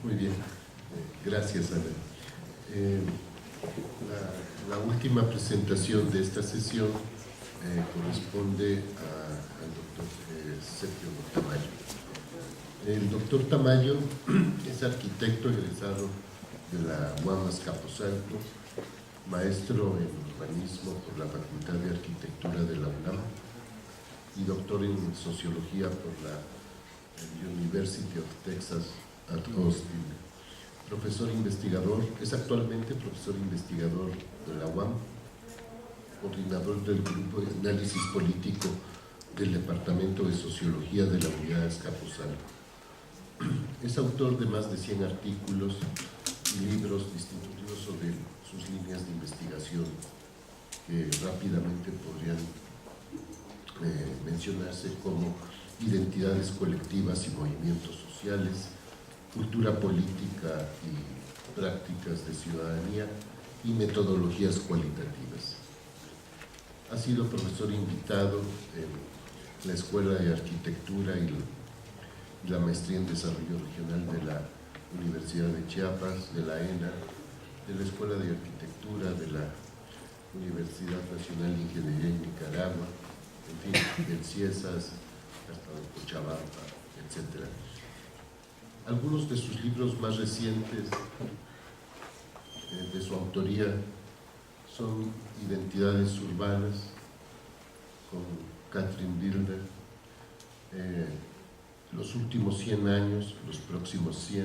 Muy bien, gracias Ana. La última presentación de esta sesión corresponde al doctor Sergio Tamayo. El doctor Tamayo es arquitecto egresado de la UAM Azcapotzalco, maestro en urbanismo por la Facultad de Arquitectura de la UNAM y doctor en sociología por la University of Texas at Austin. Profesor investigador, es actualmente profesor investigador de la UAM, coordinador del grupo de análisis político del Departamento de Sociología de la Unidad Azcapotzalco. Es autor de más de 100 artículos y libros distintos sobre sus líneas de investigación, que rápidamente podrían mencionarse como identidades colectivas y movimientos sociales, cultura política y prácticas de ciudadanía y metodologías cualitativas. Ha sido profesor invitado en la Escuela de Arquitectura y la Maestría en Desarrollo Regional de la Universidad de Chiapas, de la ENA, de la Escuela de Arquitectura de la Universidad Nacional de Ingeniería en Nicaragua, en fin, del CIESAS, hasta de Cochabamba, etc. Algunos de sus libros más recientes de su autoría son Identidades Urbanas, con Catherine Wilder, Los últimos 100 años, los próximos 100,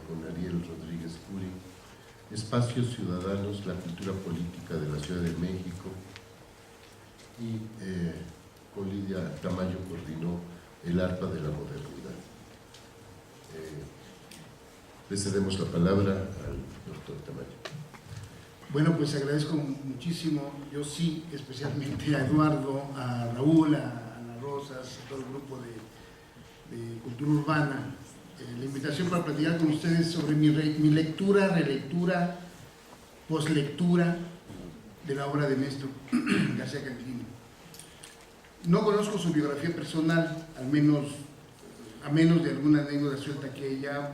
con Ariel Rodríguez Curi, Espacios Ciudadanos, la cultura política de la Ciudad de México, y con Lidia Tamayo coordinó El arpa de la modernidad. Le cedemos la palabra al doctor Tamayo. Bueno, pues agradezco muchísimo, yo sí, especialmente a Eduardo, a Raúl, a Ana Rosas, a todo el grupo de Cultura Urbana, la invitación para platicar con ustedes sobre mi lectura, relectura, poslectura de la obra de Néstor García Canclini. No conozco su biografía personal, a menos de alguna anécdota suelta que ella,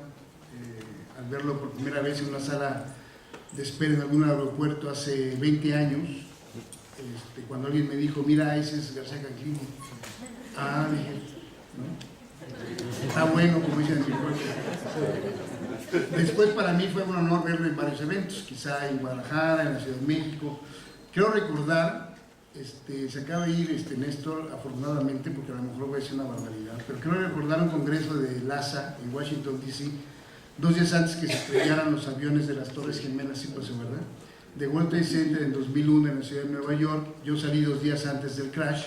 al verlo por primera vez en una sala de espera en algún aeropuerto hace 20 años, cuando alguien me dijo, mira, ese es García Canclini. Ah, dije, ¿no? Está bueno, como dicen en mi pueblo. Después para mí fue un honor verlo en varios eventos, quizá en Guadalajara, en la Ciudad de México. Quiero recordar, se acaba de ir Néstor, afortunadamente, porque a lo mejor voy a decir una barbaridad, pero quiero recordar un congreso de LASA en Washington, D.C., 2 días antes que se estrellaran los aviones de las Torres Gemelas, sí, pues, ¿verdad? De World Trade Center en 2001 en la ciudad de Nueva York. Yo salí 2 días antes del crash,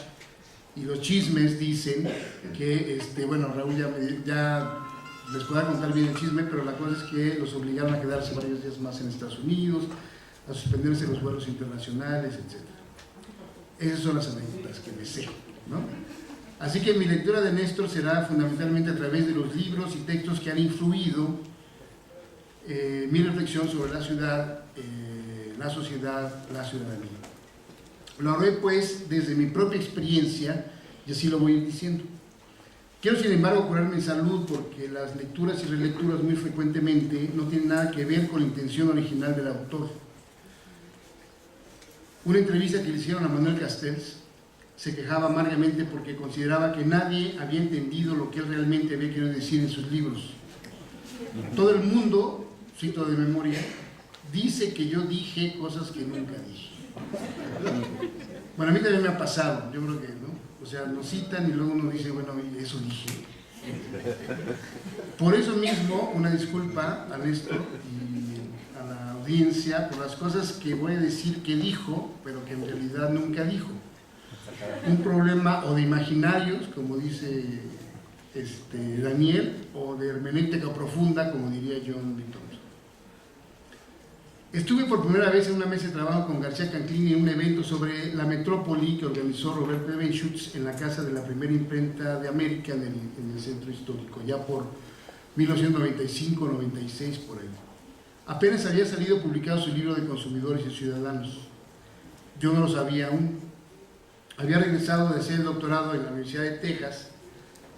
y los chismes dicen que, bueno, Raúl ya les pueda contar bien el chisme, pero la cosa es que los obligaron a quedarse varios días más en Estados Unidos, a suspenderse los vuelos internacionales, etc. Esas son las anécdotas que me sé, ¿no? Así que mi lectura de Néstor será fundamentalmente a través de los libros y textos que han influido mi reflexión sobre la ciudad, la sociedad, la ciudadanía. Lo haré pues desde mi propia experiencia y así lo voy diciendo. Quiero sin embargo curarme en salud porque las lecturas y relecturas muy frecuentemente no tienen nada que ver con la intención original del autor. Una entrevista que le hicieron a Manuel Castells se quejaba amargamente porque consideraba que nadie había entendido lo que él realmente había querido decir en sus libros. Todo el mundo, cito de memoria, dice que yo dije cosas que nunca dije. Bueno, a mí también me ha pasado, yo creo que, ¿no? O sea, nos citan y luego uno dice, bueno, eso dije. Por eso mismo, una disculpa a Néstor y a la audiencia por las cosas que voy a decir que dijo, pero que en realidad nunca dijo. Un problema o de imaginarios, como dice Daniel, o de hermenéutica profunda, como diría John Vitton. Estuve por primera vez en una mesa de trabajo con García Canclini en un evento sobre la metrópoli que organizó Robert Bebenschutz en la casa de la primera imprenta de América en el centro histórico, ya por 1995-96 por ahí. Apenas había salido publicado su libro de Consumidores y Ciudadanos. Yo no lo sabía aún. Había regresado de hacer el doctorado en la Universidad de Texas,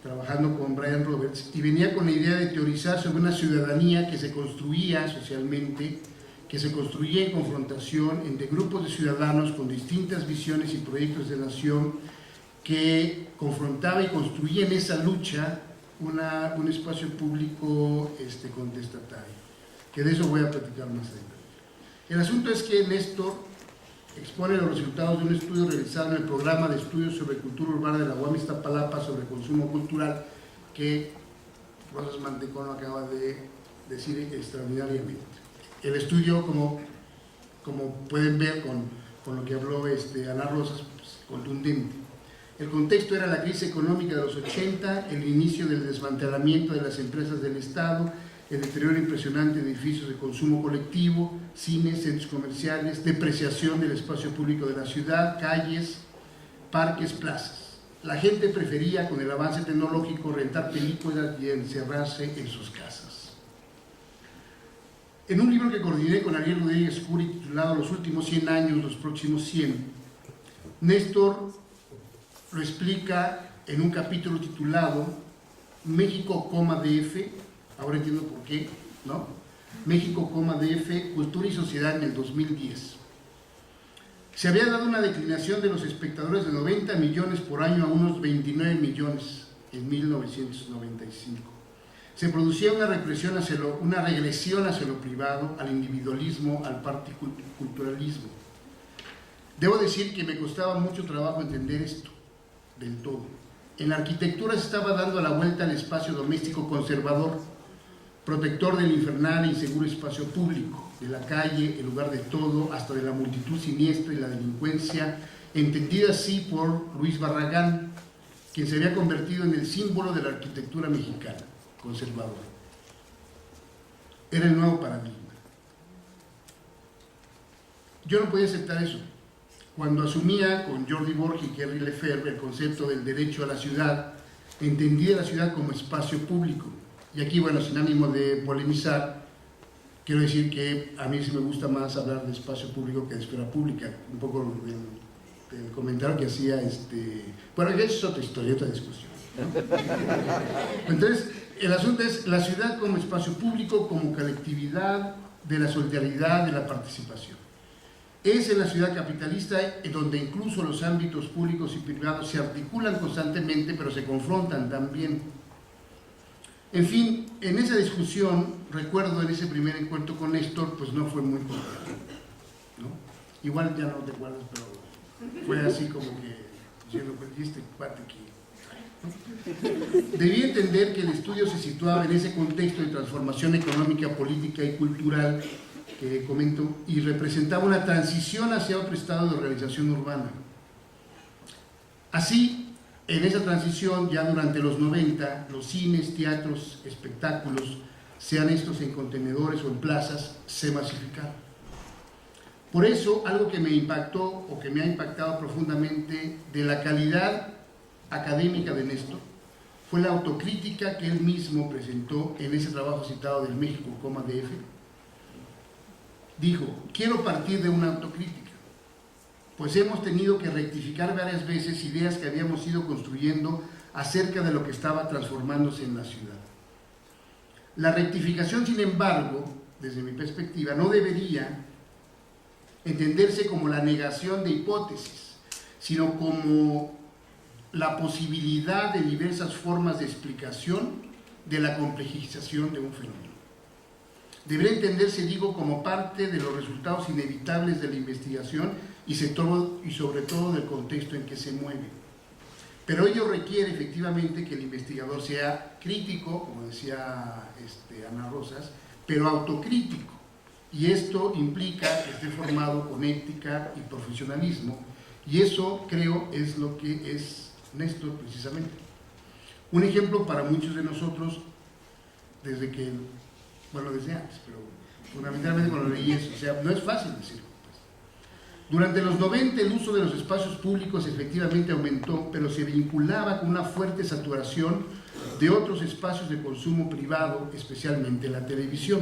trabajando con Brian Roberts, y venía con la idea de teorizar sobre una ciudadanía que se construía socialmente, que se construía en confrontación entre grupos de ciudadanos con distintas visiones y proyectos de nación, que confrontaba y construía en esa lucha un espacio público contestatario, que de eso voy a platicar más adelante. El asunto es que Néstor expone los resultados de un estudio realizado en el programa de estudios sobre cultura urbana de la UAM Iztapalapa sobre consumo cultural, que Rosas Mantecón acaba de decir extraordinariamente. El estudio, como pueden ver con lo que habló Ana Rosas, pues, contundente. El contexto era la crisis económica de los 80, el inicio del desmantelamiento de las empresas del Estado, el deterioro impresionante de edificios de consumo colectivo, cines, centros comerciales, depreciación del espacio público de la ciudad, calles, parques, plazas. La gente prefería, con el avance tecnológico, rentar películas y encerrarse en sus casas. En un libro que coordiné con Ariel Rodríguez Curi, titulado Los últimos 100 años, los próximos 100, Néstor lo explica en un capítulo titulado México, DF, ahora entiendo por qué, ¿no? México, DF, Cultura y Sociedad en el 2010. Se había dado una declinación de los espectadores de 90 millones por año a unos 29 millones en 1995. Se producía una regresión hacia lo privado, al individualismo, al particulturalismo. Debo decir que me costaba mucho trabajo entender esto del todo. En la arquitectura se estaba dando la vuelta al espacio doméstico conservador, protector del infernal e inseguro espacio público, de la calle, el lugar de todo, hasta de la multitud siniestra y la delincuencia, entendida así por Luis Barragán, quien se había convertido en el símbolo de la arquitectura mexicana, conservadora. Era el nuevo paradigma. Yo no podía aceptar eso. Cuando asumía con Jordi Borges y Kerry Lefebvre el concepto del derecho a la ciudad, entendía la ciudad como espacio público. Y aquí, bueno, sin ánimo de polemizar, quiero decir que a mí sí me gusta más hablar de espacio público que de esfera pública. Un poco el comentario que hacía, bueno, eso es otra historia, otra discusión, ¿no? Entonces, el asunto es la ciudad como espacio público, como colectividad de la solidaridad, de la participación. Es en la ciudad capitalista en donde incluso los ámbitos públicos y privados se articulan constantemente, pero se confrontan también. En fin, en esa discusión, recuerdo en ese primer encuentro con Néstor, pues no fue muy cordial, ¿no? Igual ya no te acuerdas, pero fue así como que diciendo, pues este cuate aquí. Debí entender que el estudio se situaba en ese contexto de transformación económica, política y cultural que comento, y representaba una transición hacia otro estado de organización urbana. Así, en esa transición, ya durante los 90, los cines, teatros, espectáculos, sean estos en contenedores o en plazas, se masificaron. Por eso, algo que me impactó o que me ha impactado profundamente de la calidad académica de Néstor fue la autocrítica que él mismo presentó en ese trabajo citado del México, DF. Dijo, quiero partir de una autocrítica, pues hemos tenido que rectificar varias veces ideas que habíamos ido construyendo acerca de lo que estaba transformándose en la ciudad. La rectificación, sin embargo, desde mi perspectiva, no debería entenderse como la negación de hipótesis, sino como la posibilidad de diversas formas de explicación de la complejización de un fenómeno. Debería entenderse, digo, como parte de los resultados inevitables de la investigación y sobre todo del contexto en que se mueve. Pero ello requiere efectivamente que el investigador sea crítico, como decía Ana Rosas, pero autocrítico. Y esto implica que esté formado con ética y profesionalismo, y eso creo es lo que es Néstor precisamente. Un ejemplo para muchos de nosotros, desde antes, pero fundamentalmente cuando leí eso, o sea, no es fácil decirlo. Durante los 90 el uso de los espacios públicos efectivamente aumentó, pero se vinculaba con una fuerte saturación de otros espacios de consumo privado, especialmente la televisión.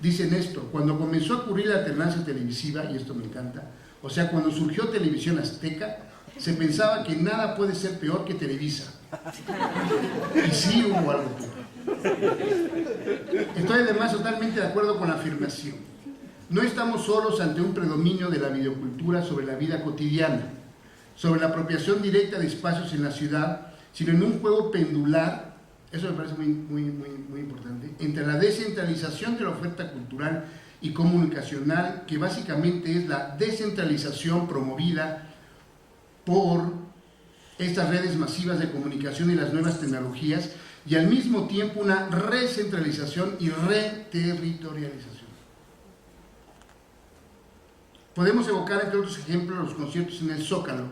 Dice Néstor, cuando comenzó a ocurrir la alternancia televisiva, y esto me encanta, o sea, cuando surgió Televisión Azteca, se pensaba que nada puede ser peor que Televisa, Y sí hubo algo peor. Estoy además totalmente de acuerdo con la afirmación. No estamos solos ante un predominio de la videocultura sobre la vida cotidiana, sobre la apropiación directa de espacios en la ciudad, sino en un juego pendular, eso me parece muy importante, entre la descentralización de la oferta cultural y comunicacional, que básicamente es la descentralización promovida por estas redes masivas de comunicación y las nuevas tecnologías, y al mismo tiempo una recentralización y reterritorialización. Podemos evocar, entre otros ejemplos, los conciertos en el Zócalo,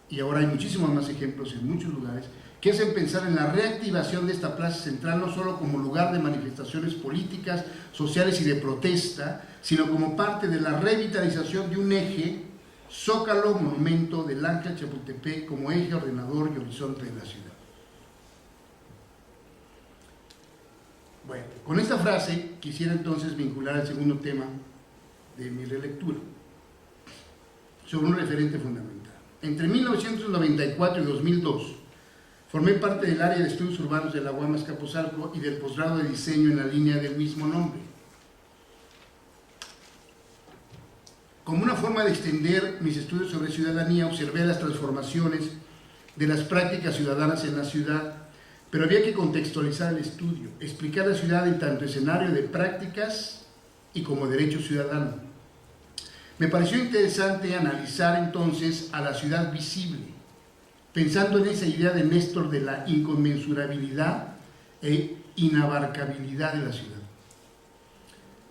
y ahora hay muchísimos más ejemplos en muchos lugares, que hacen pensar en la reactivación de esta plaza central no solo como lugar de manifestaciones políticas, sociales y de protesta, sino como parte de la revitalización de un eje, Zócalo, monumento del Ángel Chapultepec, como eje ordenador y horizonte de la ciudad. Bueno, con esta frase quisiera entonces vincular al segundo tema de mi relectura, sobre un referente fundamental. Entre 1994 y 2002, formé parte del área de estudios urbanos de la UAM Azcapotzalco y del posgrado de diseño en la línea del mismo nombre. Como una forma de extender mis estudios sobre ciudadanía, observé las transformaciones de las prácticas ciudadanas en la ciudad, pero había que contextualizar el estudio, explicar la ciudad en tanto escenario de prácticas y como derecho ciudadano. Me pareció interesante analizar entonces a la ciudad visible, pensando en esa idea de Néstor de la inconmensurabilidad e inabarcabilidad de la ciudad.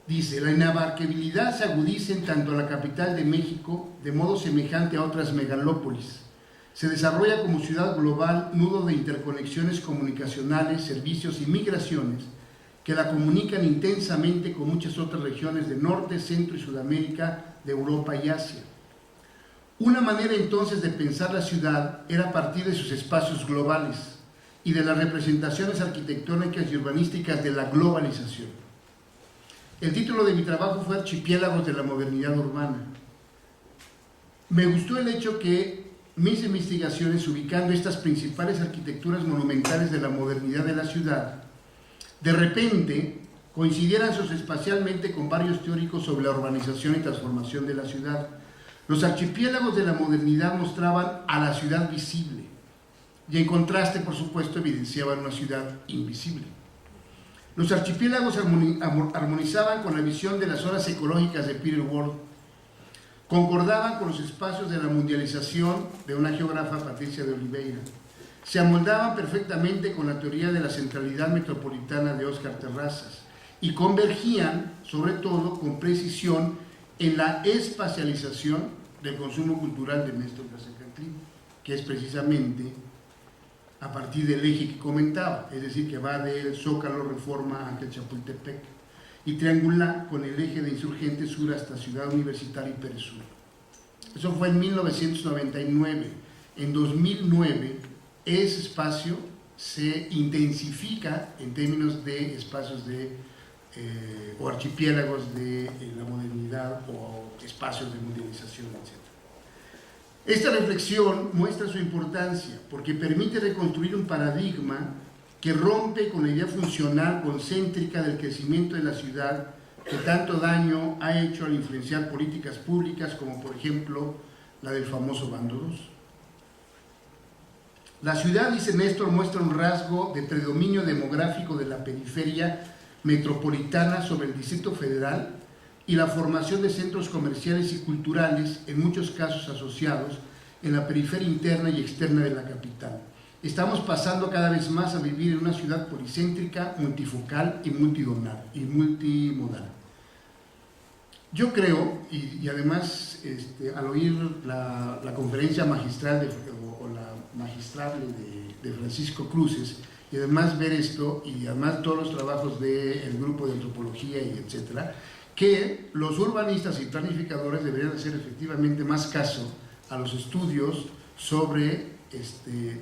Dice, la inabarcabilidad se agudiza en tanto la capital de México, de modo semejante a otras megalópolis. Se desarrolla como ciudad global, nudo de interconexiones comunicacionales, servicios y migraciones que la comunican intensamente con muchas otras regiones de Norte, Centro y Sudamérica, de Europa y Asia. Una manera entonces de pensar la ciudad era a partir de sus espacios globales y de las representaciones arquitectónicas y urbanísticas de la globalización. El título de mi trabajo fue Archipiélagos de la modernidad urbana. Me gustó el hecho que mis investigaciones, ubicando estas principales arquitecturas monumentales de la modernidad de la ciudad, de repente coincidieran socioespacialmente con varios teóricos sobre la urbanización y transformación de la ciudad. Los archipiélagos de la modernidad mostraban a la ciudad visible y en contraste, por supuesto, evidenciaban una ciudad invisible. Los archipiélagos armonizaban con la visión de las zonas ecológicas de Peter Ward, concordaban con los espacios de la mundialización de una geógrafa, Patricia de Oliveira, se amoldaban perfectamente con la teoría de la centralidad metropolitana de Óscar Terrazas y convergían, sobre todo, con precisión en la espacialización del consumo cultural de Néstor Casacatlín, que es precisamente a partir del eje que comentaba, es decir, que va del Zócalo, Reforma, Ángel Chapultepec, y triangula con el eje de Insurgente Sur hasta Ciudad Universitaria y Pérez Sur. Eso fue en 1999. En 2009, ese espacio se intensifica en términos de espacios o archipiélagos de la modernidad o espacios de mundialización, etc. Esta reflexión muestra su importancia porque permite reconstruir un paradigma que rompe con la idea funcional concéntrica del crecimiento de la ciudad que tanto daño ha hecho al influenciar políticas públicas como por ejemplo la del famoso Bando 2. La ciudad, dice Néstor, muestra un rasgo de predominio demográfico de la periferia metropolitana sobre el Distrito Federal y la formación de centros comerciales y culturales, en muchos casos asociados, en la periferia interna y externa de la capital. Estamos pasando cada vez más a vivir en una ciudad policéntrica, multifocal y multimodal. Yo creo, y además al oír la conferencia magistral o la magistrable de Francisco Cruces, y además ver esto, y además todos los trabajos del grupo de antropología y etcétera, que los urbanistas y planificadores deberían hacer efectivamente más caso a los estudios sobre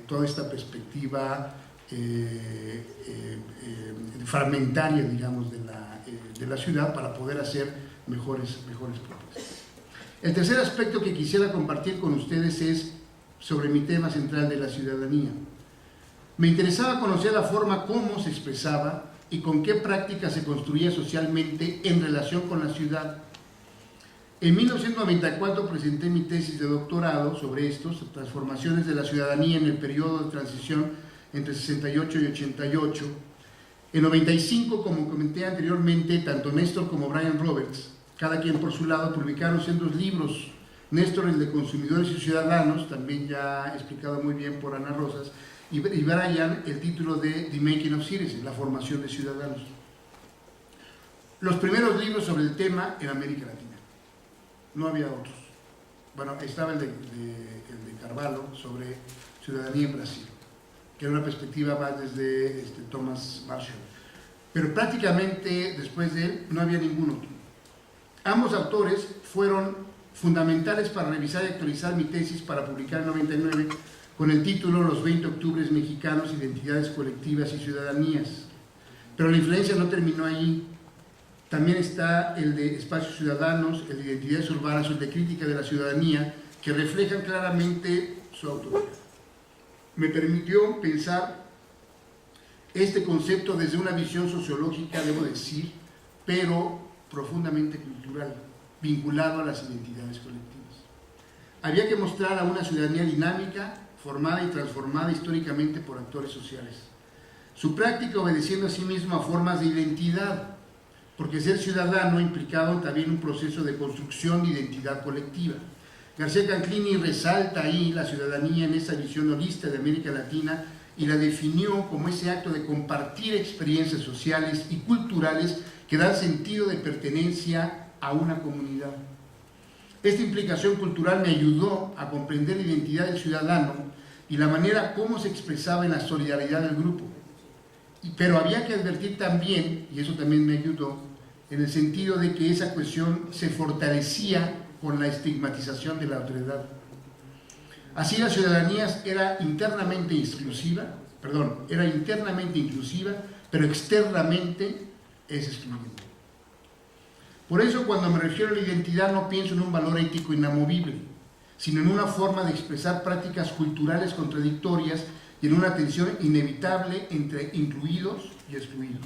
toda esta perspectiva fragmentaria, digamos, de la ciudad para poder hacer mejores propuestas. El tercer aspecto que quisiera compartir con ustedes es sobre mi tema central de la ciudadanía. Me interesaba conocer la forma cómo se expresaba y con qué prácticas se construía socialmente en relación con la ciudad. En 1994 presenté mi tesis de doctorado sobre estos, transformaciones de la ciudadanía en el periodo de transición entre 68 y 88. En 95, como comenté anteriormente, tanto Néstor como Brian Roberts, cada quien por su lado, publicaron sendos libros. Néstor, el de Consumidores y Ciudadanos, también ya explicado muy bien por Ana Rosas, y Brian, el título de The Making of Citizens, la formación de ciudadanos. Los primeros libros sobre el tema en América Latina. No había otros. Bueno, estaba el de Carvalho sobre ciudadanía en Brasil, que era una perspectiva más desde Thomas Marshall. Pero prácticamente después de él no había ningún otro. Ambos autores fueron fundamentales para revisar y actualizar mi tesis para publicar en 99 con el título Los 20 Octubres Mexicanos, Identidades Colectivas y Ciudadanías. Pero la influencia no terminó ahí. También está el de Espacios Ciudadanos, el de Identidades Urbanas, el de Crítica de la Ciudadanía, que reflejan claramente su autoría. Me permitió pensar este concepto desde una visión sociológica, debo decir, pero profundamente cultural, vinculado a las identidades colectivas. Había que mostrar a una ciudadanía dinámica, formada y transformada históricamente por actores sociales. Su práctica obedeciendo a sí mismo a formas de identidad, porque ser ciudadano implicaba también un proceso de construcción de identidad colectiva. García Canclini resalta ahí la ciudadanía en esa visión holística de América Latina y la definió como ese acto de compartir experiencias sociales y culturales que dan sentido de pertenencia a una comunidad. Esta implicación cultural me ayudó a comprender la identidad del ciudadano y la manera como se expresaba en la solidaridad del grupo. Pero había que advertir también, y eso también me ayudó, en el sentido de que esa cuestión se fortalecía con la estigmatización de la otredad. Así la ciudadanía era internamente inclusiva, pero externamente es excluyente. Por eso cuando me refiero a la identidad no pienso en un valor ético inamovible, sino en una forma de expresar prácticas culturales contradictorias y en una tensión inevitable entre incluidos y excluidos.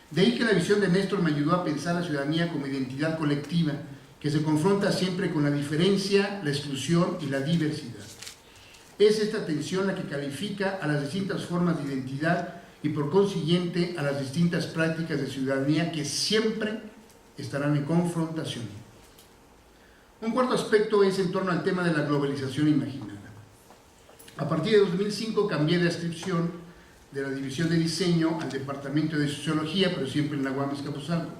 De ahí que la visión de Néstor me ayudó a pensar la ciudadanía como identidad colectiva, que se confronta siempre con la diferencia, la exclusión y la diversidad. Es esta tensión la que califica a las distintas formas de identidad y por consiguiente a las distintas prácticas de ciudadanía que siempre estarán en confrontación. Un cuarto aspecto es en torno al tema de la globalización imaginada. A partir de 2005 cambié de adscripción de la División de Diseño al Departamento de Sociología, pero siempre en la UAM Azcapotzalco.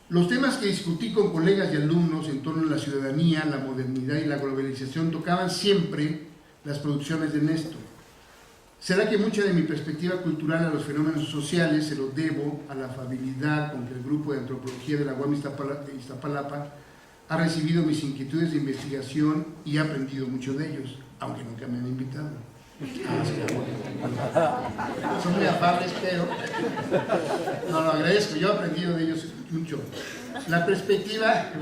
Los temas que discutí con colegas y alumnos en torno a la ciudadanía, la modernidad y la globalización tocaban siempre las producciones de Néstor. ¿Será que mucha de mi perspectiva cultural a los fenómenos sociales se lo debo a la afabilidad con que el grupo de antropología de la UAM Iztapalapa ha recibido mis inquietudes de investigación y ha aprendido mucho de ellos, aunque nunca me han invitado? Son muy afables, pero no lo agradezco, yo he aprendido de ellos mucho. La perspectiva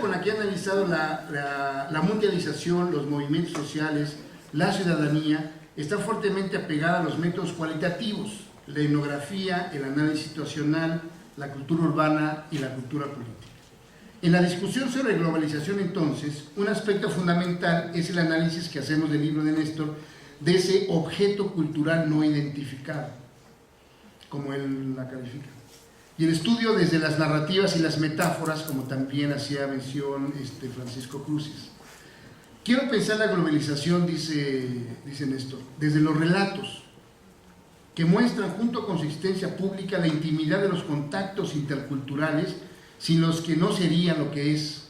con la que he analizado la mundialización, los movimientos sociales, la ciudadanía, está fuertemente apegada a los métodos cualitativos, la etnografía, el análisis situacional, la cultura urbana y la cultura política. En la discusión sobre globalización, entonces, un aspecto fundamental es el análisis que hacemos del libro de Néstor de ese objeto cultural no identificado, como él la califica, y el estudio desde las narrativas y las metáforas, como también hacía mención Francisco Crucis. Quiero pensar la globalización, dice Néstor, desde los relatos que muestran junto con su existencia pública la intimidad de los contactos interculturales sin los que no sería lo que es.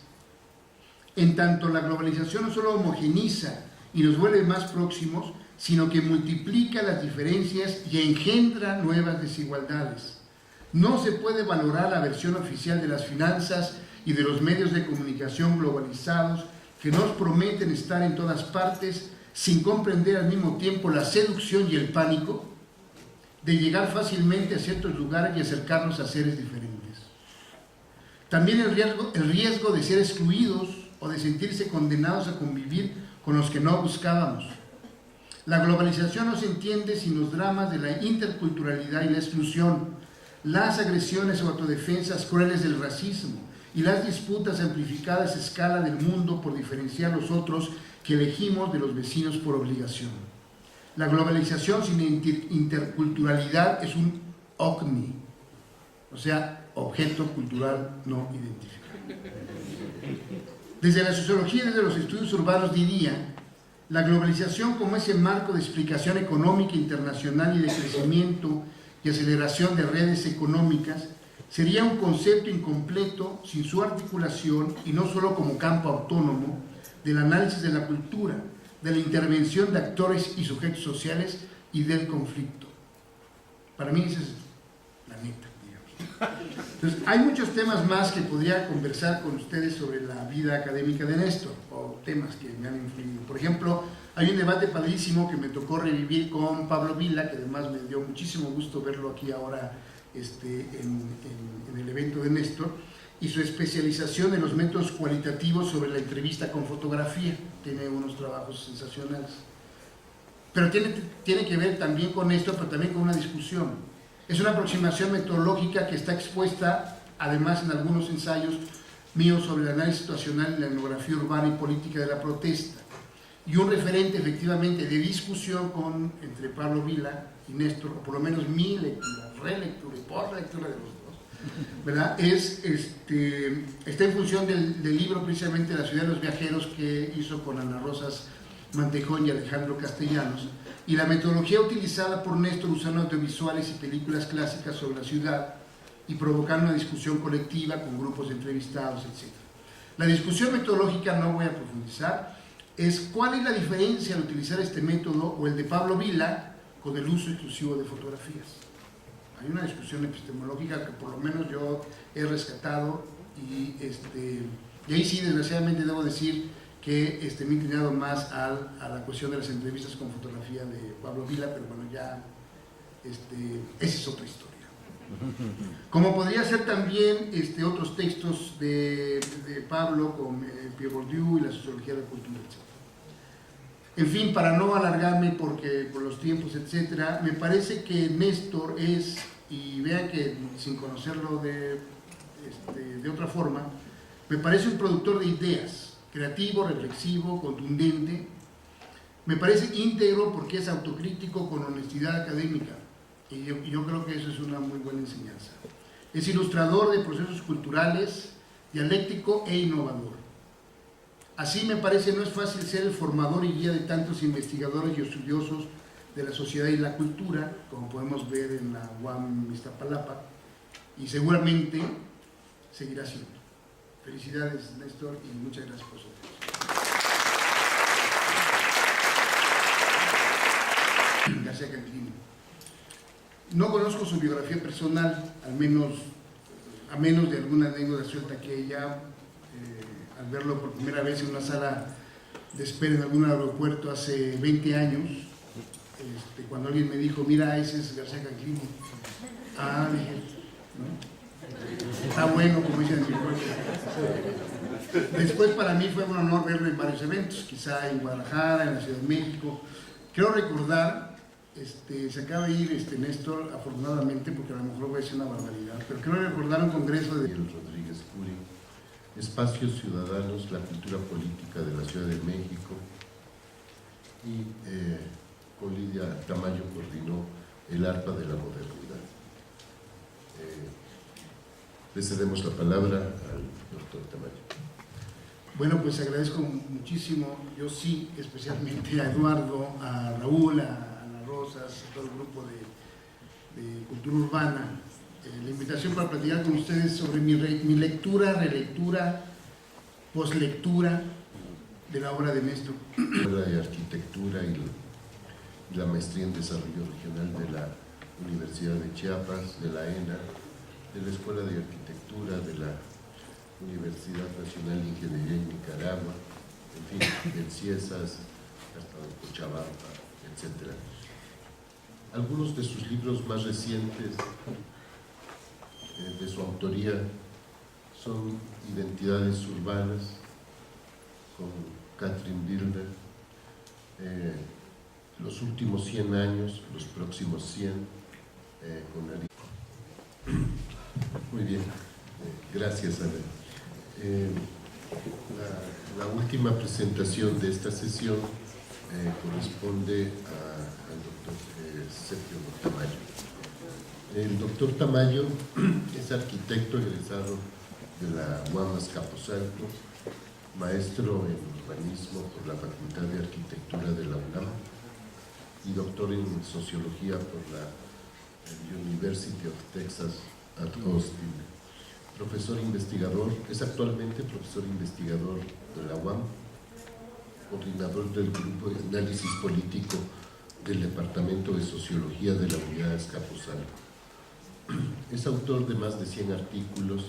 En tanto, la globalización no solo homogeniza y nos vuelve más próximos, sino que multiplica las diferencias y engendra nuevas desigualdades. No se puede valorar la versión oficial de las finanzas y de los medios de comunicación globalizados que nos prometen estar en todas partes sin comprender al mismo tiempo la seducción y el pánico de llegar fácilmente a ciertos lugares y acercarnos a seres diferentes. También el riesgo de ser excluidos o de sentirse condenados a convivir con los que no buscábamos. La globalización no se entiende sin los dramas de la interculturalidad y la exclusión, las agresiones o autodefensas crueles del racismo y las disputas amplificadas a escala del mundo por diferenciar los otros que elegimos de los vecinos por obligación. La globalización sin interculturalidad es un OCNI, o sea, objeto cultural no identificado. Desde la sociología y desde los estudios urbanos diría, la globalización como ese marco de explicación económica internacional y de crecimiento y aceleración de redes económicas sería un concepto incompleto sin su articulación y no solo como campo autónomo del análisis de la cultura, de la intervención de actores y sujetos sociales y del conflicto. Para mí esa es la neta, digamos. Entonces, hay muchos temas más que podría conversar con ustedes sobre la vida académica de Néstor, o temas que me han influido. Por ejemplo, hay un debate padrísimo que me tocó revivir con Pablo Vila, que además me dio muchísimo gusto verlo aquí ahora en el evento de Néstor, y su especialización en los métodos cualitativos sobre la entrevista con fotografía. Tiene unos trabajos sensacionales. Pero tiene que ver también con esto, pero también con una discusión. Es una aproximación metodológica que está expuesta, además, en algunos ensayos míos sobre el análisis situacional y la etnografía urbana y política de la protesta. Y un referente, efectivamente, de discusión entre Pablo Vila y Néstor, o por lo menos mi lectura, relectura y por lectura de los dos, ¿verdad? Está en función del libro precisamente La ciudad de los viajeros que hizo con Ana Rosas Mantejón y Alejandro Castellanos, y la metodología utilizada por Néstor usando audiovisuales y películas clásicas sobre la ciudad y provocando una discusión colectiva con grupos de entrevistados, etc. La discusión metodológica, no voy a profundizar, es cuál es la diferencia al utilizar este método o el de Pablo Vila con el uso exclusivo de fotografías. Hay una discusión epistemológica que por lo menos yo he rescatado y ahí sí, desgraciadamente debo decir que me he inclinado más a la cuestión de las entrevistas con fotografía de Pablo Vila, pero bueno, ya esa es otra historia. Como podría ser también otros textos de Pablo con Pierre Bourdieu y la sociología de la cultura, etc. En fin, para no alargarme por los tiempos, etcétera, me parece que Néstor es, y vean que sin conocerlo de otra forma, me parece un productor de ideas, creativo, reflexivo, contundente. Me parece íntegro porque es autocrítico con honestidad académica, y yo creo que eso es una muy buena enseñanza. Es ilustrador de procesos culturales, dialéctico e innovador. Así me parece no es fácil ser el formador y guía de tantos investigadores y estudiosos de la sociedad y la cultura, como podemos ver en la UAM Iztapalapa, y seguramente seguirá siendo. Felicidades, Néstor, y muchas gracias por su atención. García Canclini. No conozco su biografía personal, a menos de alguna anécdota suelta que ella, al verlo por primera vez en una sala de espera en algún aeropuerto hace 20 años, cuando alguien me dijo, mira, ese es García Canclini. Ah, dije, ¿no? Está bueno, como dicen en mi pueblo. Después para mí fue un honor verlo en varios eventos, quizá en Guadalajara, en la Ciudad de México. Quiero recordar, se acaba de ir Néstor, afortunadamente, porque a lo mejor voy a decir una barbaridad, pero quiero recordar un congreso de Rodríguez Curi, Espacios Ciudadanos, la cultura política de la Ciudad de México, y con Lidia Tamayo coordinó el arpa de la modernidad. Le cedemos la palabra al doctor Tamayo. Bueno, pues agradezco muchísimo, yo sí, especialmente a Eduardo, a Raúl, a Ana Rosas, a todo el grupo de Cultura Urbana, la invitación para platicar con ustedes sobre mi lectura, relectura, poslectura de la obra de Néstor. De Arquitectura y la maestría en Desarrollo Regional de la Universidad de Chiapas, de la ENA, de la Escuela de Arquitectura de la Universidad Nacional de Ingeniería en Nicaragua, en fin, del CIESAS, hasta de Cochabamba, etc. Algunos de sus libros más recientes de su autoría son Identidades Urbanas, con Catherine Wilder, los últimos 100 años, los próximos 100, con la... Muy bien, gracias, Ana. La última presentación de esta sesión corresponde al doctor Sergio Tamayo. El doctor Tamayo es arquitecto egresado de la UAM Azcapotzalco, maestro en urbanismo por la Facultad de Arquitectura de la UNAM y doctor en sociología por la University of Texas at Austin. Profesor investigador, es actualmente profesor investigador de la UAM, coordinador del grupo de análisis político del Departamento de Sociología de la Unidad Azcapotzalco. Es autor de más de 100 artículos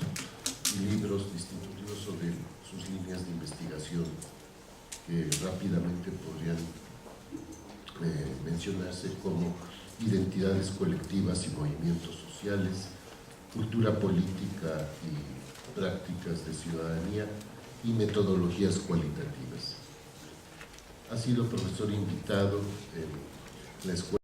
y libros distintos sobre sus líneas de investigación, que rápidamente podrían mencionarse como identidades colectivas y movimientos sociales, cultura política y prácticas de ciudadanía y metodologías cualitativas. Ha sido profesor invitado en la Escuela